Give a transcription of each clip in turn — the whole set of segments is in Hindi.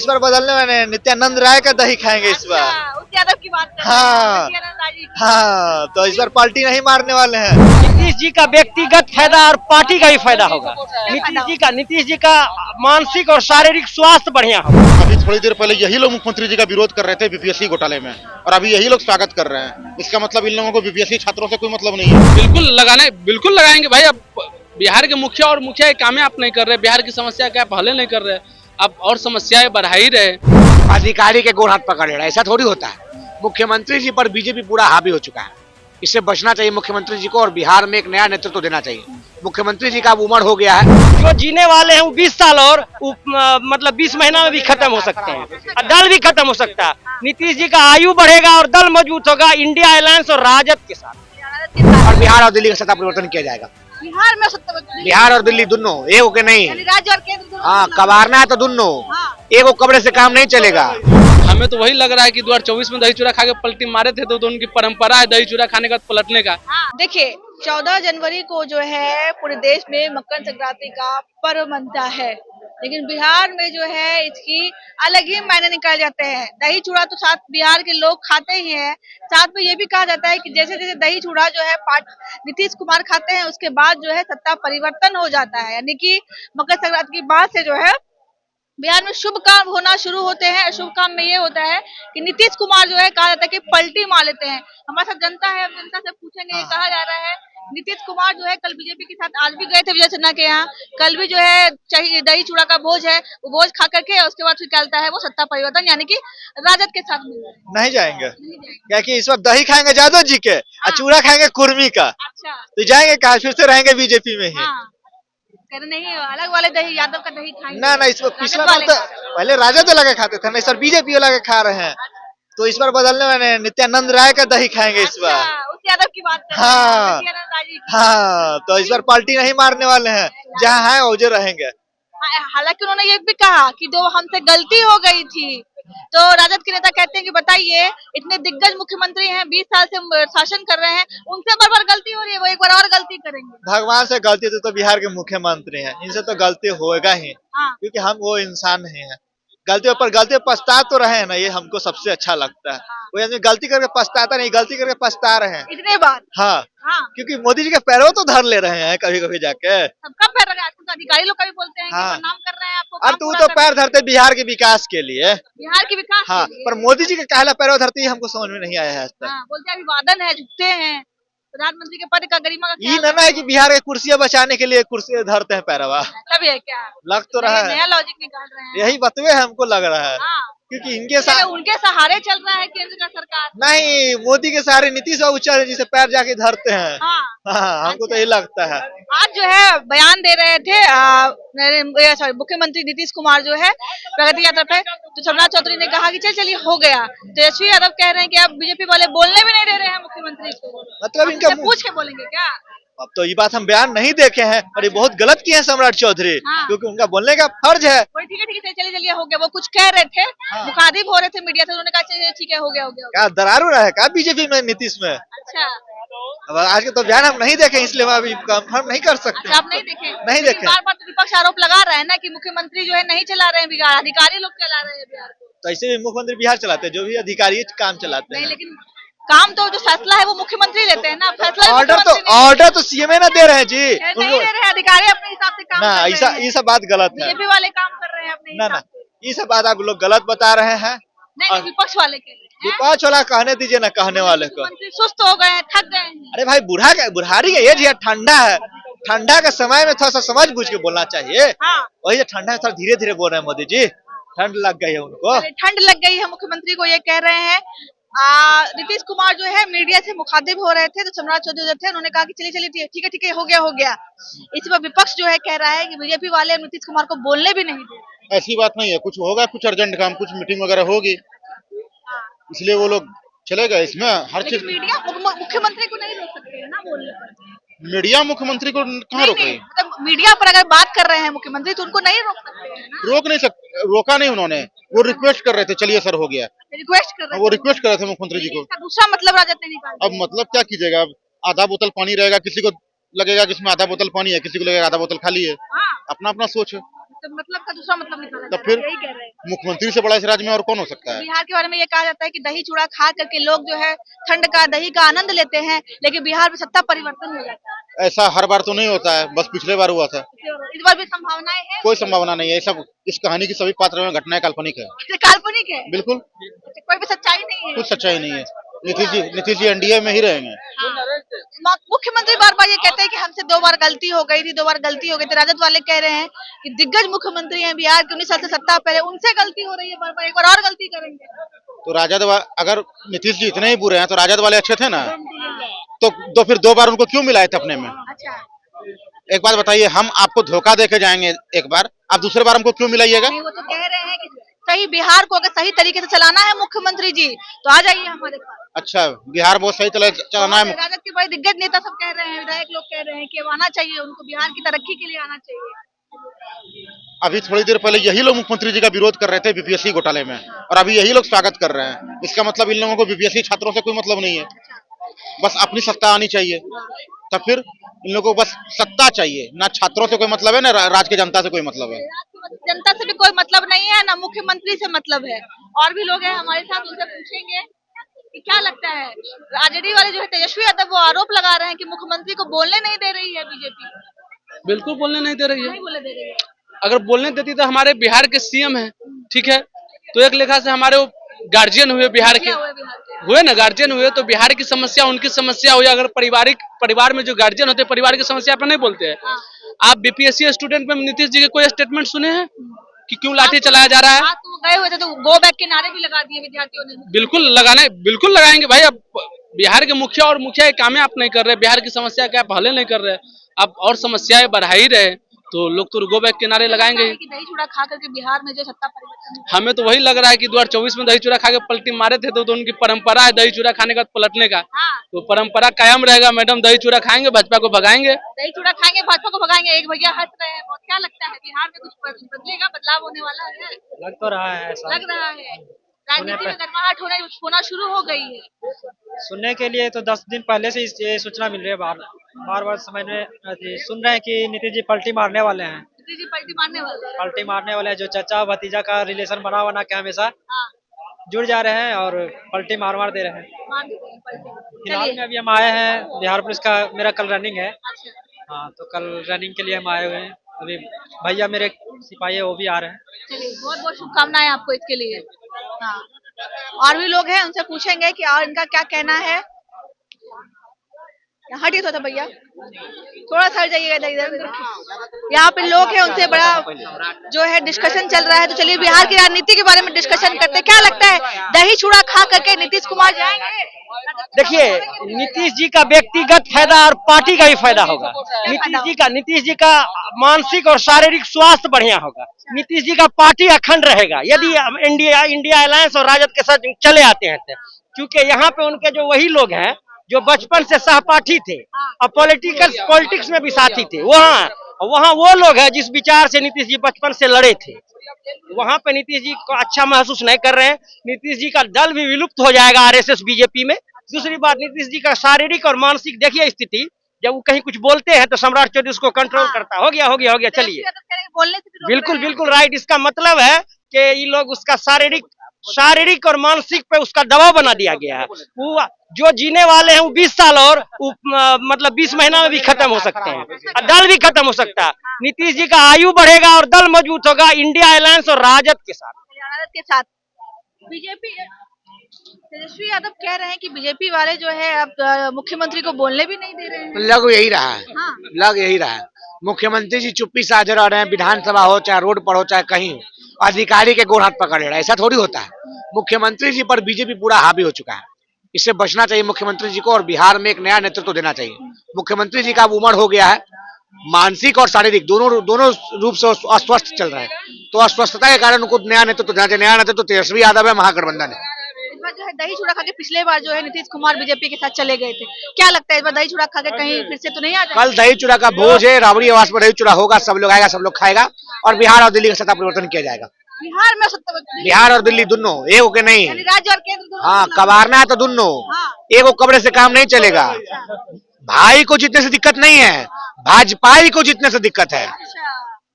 इस बार बदलने वाले नित्यानंद राय का दही खाएंगे इस बार। उस यादव की बात कर रहे हैं, हाँ नित्यानंद राय जी की। हाँ, तो इस बार पार्टी नहीं मारने वाले हैं। नीतीश जी का व्यक्तिगत फायदा और पार्टी का भी फायदा होगा। नीतीश जी का मानसिक और शारीरिक स्वास्थ्य बढ़िया होगा। अभी थोड़ी देर पहले यही लोग मुख्यमंत्री जी का विरोध कर रहे थे बीपीएससी घोटाले में, और अभी यही लोग स्वागत कर रहे हैं। इसका मतलब इन लोगों को बीपीएससी छात्रों से कोई मतलब नहीं है। बिल्कुल लगाएंगे भाई। अब बिहार के मुखिया और मुखिया के कामें आप नहीं कर रहे, बिहार की समस्या क्या आप हल नहीं कर रहे, अब और समस्याएं बढ़ा ही रहे। अधिकारी के गोड़ हाथ पकड़ ले रहा है, ऐसा थोड़ी होता है। मुख्यमंत्री जी पर बीजेपी पूरा हावी हो चुका है, इससे बचना चाहिए मुख्यमंत्री जी को, और बिहार में एक नया नेतृत्व देना चाहिए। मुख्यमंत्री जी का अब उम्र हो गया है, जो जीने वाले हैं वो 20 साल और मतलब 20 महीना में भी खत्म हो सकते हैं, और दल भी खत्म हो सकता है। नीतीश जी का आयु बढ़ेगा और दल मजबूत होगा इंडिया अलायंस और राजद के साथ। और बिहार और दिल्ली का सत्ता परिवर्तन किया जाएगा। बिहार में सत्ता बदलेगी। बिहार और दिल्ली दोनों एक होके नहीं, यानी राज्य और केंद्र दोनों हाँ मिला। कबारना है तो दोनों हाँ। एक को कब्र से काम नहीं चलेगा। हमें तो वही लग रहा है कि 2024 में दही चूड़ा खा के पलटी मारे थे, तो उनकी परंपरा है दही चूड़ा खाने का पलटने का। देखिए 14 जनवरी को जो है पूरे देश में मकर संक्रांति का पर्व मनता है, लेकिन बिहार में जो है इसकी अलग ही मायने निकाले जाते हैं। दही चूड़ा तो साथ बिहार के लोग खाते ही हैं, साथ में ये भी कहा जाता है कि जैसे जैसे दही चूड़ा जो है नीतीश कुमार खाते हैं उसके बाद जो है सत्ता परिवर्तन हो जाता है, यानी कि मकर संक्रांति के बाद से जो है बिहार में शुभ काम होना शुरू होते हैं। शुभ काम में ये होता है कि नीतीश कुमार जो है कहा जाता है कि पलटी मार लेते हैं। हमारे साथ जनता है, हम जनता से पूछेंगे। कहा जा रहा है नीतीश कुमार जो है कल बीजेपी के साथ आज भी गए थे विजय सिन्हा के यहाँ, कल भी जो है चाहिए दही चूड़ा का भोज है, वो भोज खा करके और उसके बाद फिर क्या है वो सत्ता परिवर्तन यानी कि राजद के साथ मिल रहा है। नहीं जाएंगे नहीं जाएंगे। क्या कि इस बार दही खाएंगे यादव जी के और चूड़ा खाएंगे कुर्मी का, अच्छा। तो जाएंगे कहा, फिर से रहेंगे बीजेपी में ही। हाँ। कह रहे नहीं अलग वाले दही यादव का दही खाएंगे। ना इस बार पिछला राजद बार तो वाले पहले राजद तो लगे खाते थे ना, इस बार बीजेपी लगे खा रहे हैं। तो इस बार बदलने वाले नित्यानंद राय का दही खाएंगे इस बार। अच्छा, उस यादव की बात कर रहे हैं, हाँ नित्यानंद राय जी की। हाँ, तो इस बार पार्टी नहीं मारने वाले हैं, जहाँ है ओजे रहेंगे। हालांकि उन्होंने ये भी कहा कि जो हमसे गलती हो गई थी, तो राजद के नेता कहते हैं कि बताइए इतने दिग्गज मुख्यमंत्री हैं, 20 साल से शासन कर रहे हैं, उनसे बार बार गलती हो रही है, वो एक बार और गलती करेंगे। भगवान से गलती थी तो बिहार के मुख्यमंत्री हैं, इनसे तो गलती होएगा ही, हाँ। क्योंकि हम वो इंसान नहीं है। गलतियों पर गलती पछता तो रहे हैं ना, ये हमको सबसे अच्छा लगता है। वो आदमी गलती करके पछताता नहीं, गलती करके पछता रहे हैं। इतने बात। हाँ, हाँ। क्योंकि मोदी जी के पैरों तो धर ले रहे हैं कभी कभी जाके। सबका पैर लगा, आजकल तो अधिकारी लोग का भी बोलते हैं कि हाँ। नाम कर रहे हैं आपको। अब तू तो पैर धरते बिहार के विकास के लिए, बिहार के विकास हाँ, के लिए। पर मोदी जी के कहला पैरों धरती हमको समझ में नहीं आया है आज तक। हाँ, बोलते हैं अभिवादन है, झुकते हैं, प्रधानमंत्री के पद का गरिमा का ये ख्याल ना है कि बिहार के कुर्सियां बचाने के लिए कुर्सी धरते हैं पैरवा, तभी है क्या? लग तो रहा है। नया लॉजिक निकाल रहे हैं। यही बतवे हमको लग रहा है, हाँ। क्योंकि इनके साथ उनके सहारे चल रहा है केंद्र का सरकार। नहीं, मोदी के सहारे नीतीश बाबू चल जिसे पैर जाके धरते हैं। हाँ। हाँ, हमको तो यही लगता है। आज जो है बयान दे रहे थे मुख्यमंत्री नीतीश कुमार जो है प्रगति यात्रा पे, तो सोमनाथ चौधरी ने कहा कि चलिए हो गया। तेजस्वी यादव कह रहे हैं कि अब बीजेपी वाले बोलने भी नहीं दे रहे हैं मुख्यमंत्री को। मतलब अब इनका इनसे पूछ के बोलेंगे क्या? अब तो ये बात हम बयान नहीं देखे हैं, और ये बहुत गलत किए हैं सम्राट चौधरी, हाँ। क्योंकि उनका बोलने का फर्ज है। ठीक है चलिए हो गया। वो कुछ कह रहे थे, मुखातिब हो रहे थे मीडिया से, उन्होंने कहा चलिए ठीक है हो गया। क्या दरार हो रहा है क्या बीजेपी में, नीतीश में? अच्छा। अब आज के तो बयान हम नहीं देखे, इसलिए हम अभी कंफर्म नहीं कर सकते। अच्छा, आप नहीं देखे? नहीं देखे। बार बार तो विपक्ष आरोप लगा रहा है ना कि मुख्यमंत्री जो है नहीं चला रहे हैं बिहार, अधिकारी लोग चला रहे हैं बिहार को। तो ऐसे भी मुख्यमंत्री बिहार चलाते हैं, जो भी अधिकारी काम चलाते नहीं, हैं। लेकिन काम तो जो फैसला है वो मुख्यमंत्री लेते हैं ना, फैसला भी ऑर्डर मुख्यमंत्री नहीं ऑर्डर तो सीएम ना दे रहे हैं जी। नहीं दे रहे हैं, अधिकारी अपने हिसाब से काम ना, कर ऐसा रहे हैं। ये सब बात गलत है। बीजेपी वाले काम कर रहे हैं अपने ना हिसाब से। ये सब बात आप लोग गलत बता रहे हैं। नहीं, विपक्ष वाले कह रहे हैं। विपक्ष वाला कहने दीजिए ना, कहने वाले को। मुख्यमंत्री सुस्त हो गए हैं, थक गए हैं। अरे भाई, बुढ़ारी का एज है, ठंडा है, ठंडा के समय में थोड़ा सा समझ बूझ के बोलना चाहिए। हाँ। वही जो ठंडा है, थोड़ा धीरे धीरे बोल रहे हैं मोदी जी, ठंड लग गई है उनको। ठंड लग गई है मुख्यमंत्री को, ये कह रहे हैं। नीतीश कुमार जो है मीडिया से मुखातिब हो रहे थे, तो सम्राट चौधरी जो थे उन्होंने कहा कि चलिए ठीक है हो गया। इस पर विपक्ष जो है कह रहा है कि बीजेपी वाले नीतीश कुमार को बोलने भी नहीं दे। ऐसी बात नहीं है, कुछ होगा, कुछ अर्जेंट काम, कुछ मीटिंग वगैरह होगी, इसलिए वो लोग चले गए। इसमें हर चीज मीडिया मुख्यमंत्री को नहीं रोक सकते है ना बोलने पर। मीडिया मुख्यमंत्री को कहाँ रोक रही? मतलब मीडिया पर अगर बात कर रहे हैं मुख्यमंत्री तो उनको नहीं रोक सकते हैं ना? रोक नहीं सकते, रोका नहीं उन्होंने, वो रिक्वेस्ट कर रहे थे चलिए सर हो गया। रिक्वेस्ट कर रहे वो थे। रिक्वेस्ट कर रहे थे मुख्यमंत्री जी को। इसका दूसरा मतलब राजद ने निकाला। अब मतलब क्या कीजिएगा, अब आधा बोतल पानी रहेगा, किसी को लगेगा कि इसमें आधा बोतल पानी है, किसी को लगेगा आधा बोतल खाली है, हाँ। अपना अपना सोच है। तो मतलब का दूसरा मतलब निकाला तो जा रहा फिर है, यही कह रहे हैं। मुख्यमंत्री से बड़ा इस राज्य में और कौन हो सकता है? बिहार के बारे में ये कहा जाता है कि दही चूड़ा खा करके लोग जो है ठंड का दही का आनंद लेते हैं, लेकिन बिहार में सत्ता परिवर्तन हो जाता है। ऐसा हर बार तो नहीं होता है, बस पिछले बार हुआ था। इस बार भी संभावनाएं हैं। कोई संभावना नहीं है, ये सब इस कहानी की सभी पात्र में घटनाएं काल्पनिक है। ये काल्पनिक है, बिल्कुल, कोई भी सच्चाई नहीं है। कुछ सच्चाई नहीं है। नीतीश जी एनडीए में ही रहेंगे। मुख्यमंत्री बार बार ये कहते हैं कि हमसे 2 बार गलती हो गई थी, 2 बार गलती हो गई थी। राजद वाले कह रहे हैं कि दिग्गज मुख्यमंत्री हैं बिहार के, 19 साल से सत्ता पर है, उनसे गलती हो रही है बार बार, एक बार और गलती करेंगे। तो अगर नीतीश जी इतने ही बुरे हैं तो राजद वाले अच्छे थे ना, तो फिर 2 बार उनको क्यों मिलाए थे अपने में? अच्छा, एक बात बताइए, हम आपको धोखा देके जाएंगे एक बार, आप दूसरे बार हमको क्यों मिलाइएगा? नहीं वो तो कह रहे हैं कि सही बिहार को अगर सही तरीके से चलाना है मुख्यमंत्री जी तो आ जाइए हमारे पास। अच्छा, बिहार बहुत सही चलाना है। राजद के बड़े दिग्गज नेता सब कह रहे हैं, विधायक लोग कह रहे हैं कि अब आना चाहिए उनको, बिहार की तरक्की के लिए आना चाहिए। अभी थोड़ी देर पहले यही लोग मुख्यमंत्री जी का विरोध कर रहे थे बीपीएससी घोटाले में, और अभी यही लोग स्वागत कर रहे हैं। इसका मतलब इन लोगों को बीपीएससी छात्रों से कोई मतलब नहीं है, बस अपनी सत्ता आनी चाहिए। तो फिर इन लोगों को बस सत्ता चाहिए, ना छात्रों से कोई मतलब है, ना राज्य की जनता से कोई मतलब है। जनता से भी कोई मतलब नहीं है, ना मुख्यमंत्री से मतलब है। और भी लोग हैं हमारे साथ, उनसे पूछेंगे कि क्या लगता है। आरजेडी वाले जो है तेजस्वी यादव, वो आरोप लगा रहे हैं कि मुख्यमंत्री को बोलने नहीं दे रही है बीजेपी। बिल्कुल बोलने नहीं दे रही है। नहीं बोलने दे रही है। अगर बोलने देती तो हमारे बिहार के सीएम है, ठीक है, तो एक लेखा से हमारे गार्जियन हुए बिहार के, हुए ना, गार्जियन हुए, तो बिहार की समस्या उनकी समस्या हुई। अगर परिवार में जो गार्जियन होते हैं परिवार की समस्या पर नहीं बोलते हैं। आप बीपीएससी स्टूडेंट में नीतीश जी के कोई स्टेटमेंट सुने हैं कि क्यों लाठी चलाया जा रहा है? तो गए हुए थे तो गो बैक के नारे भी लगा दिए विद्यार्थियों ने। बिल्कुल लगाएंगे भाई। अब बिहार के मुखिया ये कामें आप नहीं कर रहे, बिहार की समस्या क्या आप हल नहीं कर रहे, आप और समस्याएं बढ़ा ही रहे, तो लोग तो गो बैक के नारे लगाएंगे ही। दही चूड़ा खा करके बिहार में जो सत्ता परिवर्तन, हमें तो वही लग रहा है कि 2024 में दही चूड़ा खा के पलटी मारे थे, तो उनकी परंपरा है दही चूड़ा खाने का पलटने का। तो परंपरा कायम रहेगा मैडम, दही चूड़ा खाएंगे, भाजपा को भगाएंगे। दही चूड़ा खाएंगे, भाजपा को भगाएंगे। एक भैया हंस रहे हैं, बहुत क्या लगता है बिहार में कुछ बदलेगा, बदलाव होने वाला है? लग तो रहा है ऐसा। लग रहा है राजनीति में गर्माहट होना शुरू हो गई है। सुनने के लिए तो 10 दिन पहले से ये सूचना मिल रही है, बार बार समझ में सुन रहे हैं कि नीतीश जी पलटी मारने वाले हैं। नीतीश जी पलटी मारने वाले हैं। पलटी मारने वाले हैं, जो चाचा भतीजा का रिलेशन बना बना के हमेशा जुड़ जा रहे हैं और पलटी मार दे रहे हैं। मार देते हैं पलटी। फिलहाल में अभी हम आए हैं, बिहार पुलिस का मेरा कल रनिंग है। अच्छा, हाँ, तो कल रनिंग के लिए हम आए हुए हैं। अभी भैया मेरे सिपाही है, वो भी आ रहे हैं। चलिए बहुत बहुत शुभकामनाएं आपको इसके लिए। हाँ, और भी लोग हैं, उनसे पूछेंगे कि और इनका क्या कहना है। हटिए थोड़ा भैया, थोड़ा सा हट जाइएगा इधर। यहाँ पे लोग हैं, उनसे बड़ा जो है डिस्कशन चल रहा है। तो चलिए बिहार की राजनीति के बारे में डिस्कशन करते हैं। क्या लगता है, दही चूड़ा खा करके नीतीश कुमार जाएंगे? देखिए, नीतीश जी का व्यक्तिगत फायदा और पार्टी का भी फायदा होगा। नीतीश जी का मानसिक और शारीरिक स्वास्थ्य बढ़िया होगा। नीतीश जी का पार्टी अखंड रहेगा यदि इंडिया अलायंस और राजद के साथ चले आते हैं तो। क्योंकि यहाँ पे उनके जो वही लोग हैं जो बचपन से सहपाठी थे और पॉलिटिक्स में भी साथी थे, वहाँ वो लोग हैं जिस विचार से नीतीश जी बचपन से लड़े थे। वहाँ पे नीतीश जी को अच्छा महसूस नहीं कर रहे हैं। नीतीश जी का दल भी विलुप्त हो जाएगा आरएसएस बीजेपी में। दूसरी बात, नीतीश जी का शारीरिक और मानसिक देखिए स्थिति, जब वो कहीं कुछ बोलते हैं तो सम्राट चौधरी उसको कंट्रोल करता है। हो गया चलिए, बिल्कुल राइट। इसका मतलब है कि ये लोग उसका शारीरिक और मानसिक पे उसका दबाव बना दिया गया है। वो जो जीने वाले हैं वो 20 साल और मतलब 20 महीना में भी खत्म हो सकते हैं, दल भी खत्म हो सकता है। नीतीश जी का आयु बढ़ेगा और दल मजबूत होगा इंडिया अलायंस और राजद के साथ। बीजेपी तेजस्वी यादव कह रहे हैं कि बीजेपी वाले जो है अब मुख्यमंत्री को बोलने भी नहीं दे रहे हैं। लग यही रहा है। हाँ। लग यही रहा है। मुख्यमंत्री जी चुप्पी साझ रह रहे हैं, विधानसभा हो चाहे रोड पर हो चाहे कहीं, अधिकारी के गोड़ हाथ पकड़ ले रहा है। ऐसा थोड़ी होता है। मुख्यमंत्री जी पर बीजेपी पूरा हावी हो चुका है। इससे बचना चाहिए मुख्यमंत्री जी को, और बिहार में एक नया नेतृत्व देना चाहिए। मुख्यमंत्री जी का अब उम्र हो गया है, मानसिक और शारीरिक दोनों रूप से अस्वस्थ चल रहे हैं। तो अस्वस्थता के कारण उनको नया नेतृत्व देना चाहिए। नया नेतृत्व तेजस्वी यादव है, महागठबंधन है। इस बार जो है दही चूड़ा खा के पिछले बार जो है नीतीश कुमार बीजेपी के साथ चले गए थे। क्या लगता है इस बार दही चूड़ा खा के कहीं फिर से तो नहीं आ जाएगा? कल दही चूड़ा का भोज है, राबड़ी आवास पर दही चूड़ा होगा, सब लोग आएगा, सब लोग खाएगा, और बिहार और दिल्ली का सत्ता परिवर्तन किया जाएगा। बिहार में सत्ता, बिहार और दिल्ली दोनों एक होके नहीं, राज्य और केंद्र दोनों। हाँ, कबारना है तो दोनों एक हो, कब्र से काम नहीं चलेगा। भाई को जीतने से दिक्कत नहीं है, भाजपाई को जीतने से दिक्कत है।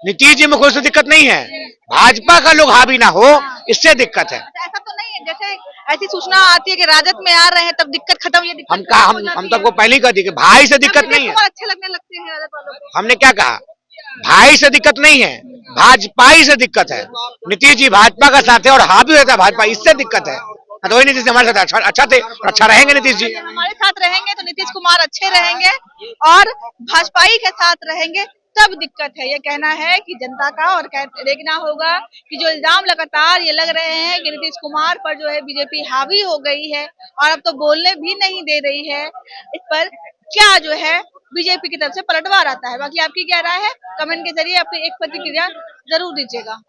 नीतीश जी में कोई सी दिक्कत नहीं है, भाजपा का लोग हावी ना हो इससे दिक्कत है। अच्छा, ऐसा तो नहीं है जैसे ऐसी सूचना आती है कि राजद में आ रहे हैं तब दिक्कत खत्म, ये दिक्कत हम कहा हम तो आपको पहले ही कह दिए कि भाई से दिक्कत नहीं है। अच्छे लगने लगते हैं राजद वालों को। हमने क्या कहा, भाई से दिक्कत नहीं है, भाजपाई से दिक्कत है। नीतीश जी भाजपा का साथ है और हावी होता है भाजपा, इससे दिक्कत है। तो वही नीतीश हमारे साथ अच्छा थे और अच्छा रहेंगे नीतीश जी। हमारे साथ रहेंगे तो नीतीश कुमार अच्छे रहेंगे और भाजपाई के साथ रहेंगे तब दिक्कत है, ये कहना है कि जनता का। और देखना होगा कि जो इल्जाम लगातार ये लग रहे हैं कि नीतीश कुमार पर जो है बीजेपी हावी हो गई है और अब तो बोलने भी नहीं दे रही है, इस पर क्या जो है बीजेपी की तरफ से पलटवार आता है। बाकी आपकी क्या राय है, कमेंट के जरिए अपनी एक प्रतिक्रिया जरूर दीजिएगा।